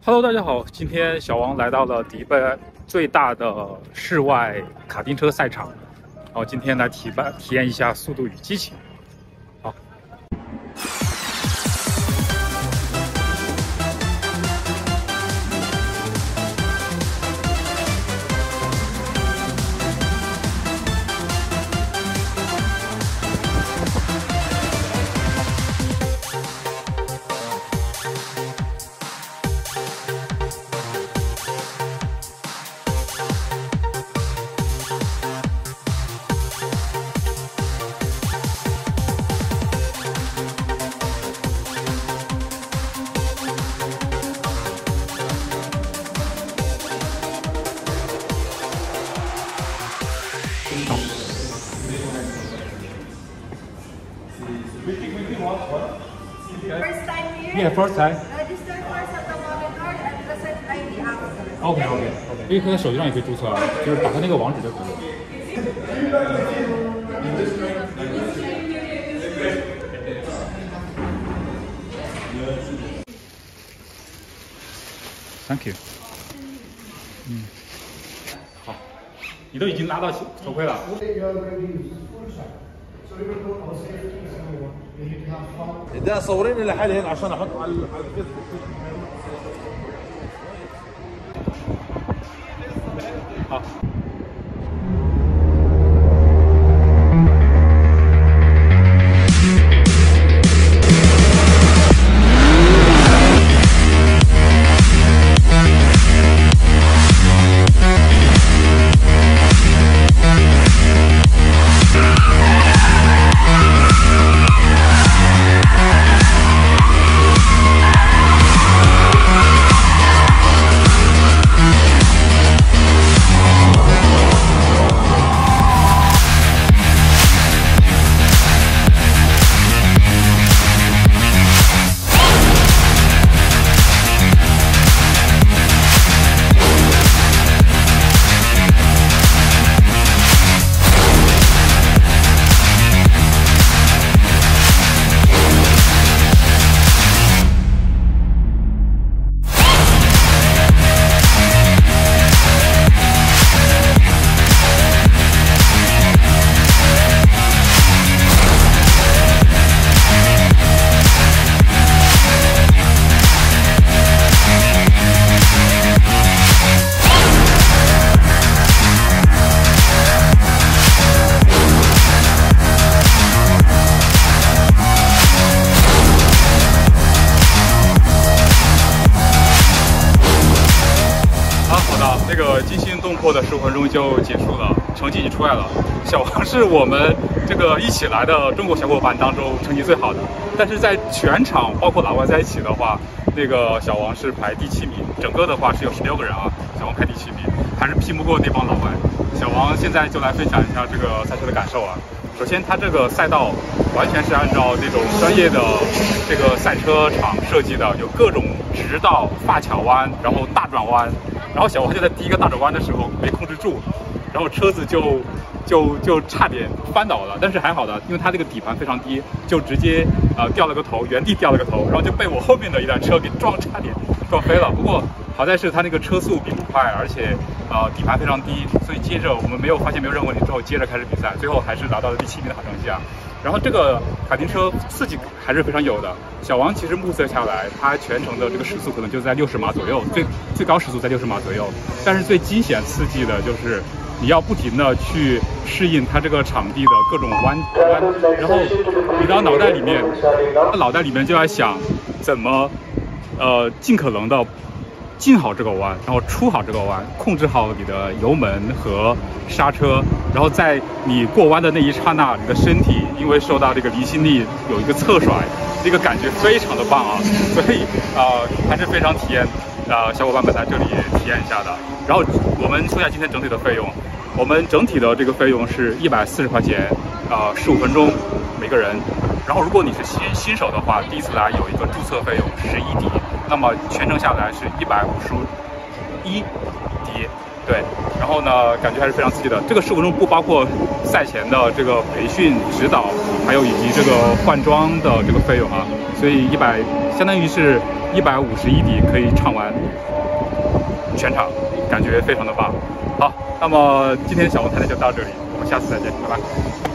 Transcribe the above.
Hello，大家好，今天小王来到了迪拜最大的室外卡丁车赛场，然后今天来体验一下《速度与激情》。好。First time here? Yeah, first time. Register first at the monitor and present ID after. OK， 因为可以在手机上也可以注册，就是打开那个网址就可以了。Thank you。好，你都已经拿到头盔了。ده صوريني لحالي هنا عشان احطه على الفيسبوك. 好。这个惊心动魄的15分钟就结束了，成绩已经出来了。小王是我们这个一起来的中国小伙伴当中成绩最好的，但是在全场包括老外在一起的话，那个小王是排第7名。整个的话是有16个人啊，小王排第7名，还是拼不过那帮老外。小王现在就来分享一下这个赛车的感受啊。首先，它这个赛道完全是按照那种专业的这个赛车场设计的，有各种直道、发卡弯，然后大转弯。然后小王就在第一个大转弯的时候没控制住，然后车子就差点翻倒了，但是还好的，因为它这个底盘非常低，就直接掉了个头，原地掉了个头，然后就被我后面的一辆车给差点撞飞了。不过好在是它那个车速并不快，而且底盘非常低，所以接着我们没有发现没有任何问题之后，接着开始比赛，最后还是拿到了第7名的好成绩啊。然后这个卡丁车刺激还是非常有的。小王其实目测下来，它全程的这个时速可能就在60码左右，最高时速在60码左右。但是最惊险刺激的就是你要不停的去适应它这个场地的各种弯，然后你的脑袋里面就在想怎么尽可能的进好这个弯，然后出好这个弯，控制好你的油门和刹车，然后在你过弯的那一刹那，你的身体因为受到这个离心力有一个侧甩，这个感觉非常的棒啊！所以还是非常体验小伙伴们在这里体验一下的。然后我们说一下今天整体的费用，我们整体的这个费用是140块钱，15分钟每个人。然后如果你是新手的话，第一次来有一个注册费用11迪，那么全程下来是151迪。对，然后呢，感觉还是非常刺激的。这个15分钟不包括赛前的这个培训指导，还有以及这个换装的这个费用啊。所以相当于是151底可以唱完全场，感觉非常的棒。好，那么今天小王谈谈就到这里，我们下次再见，拜拜。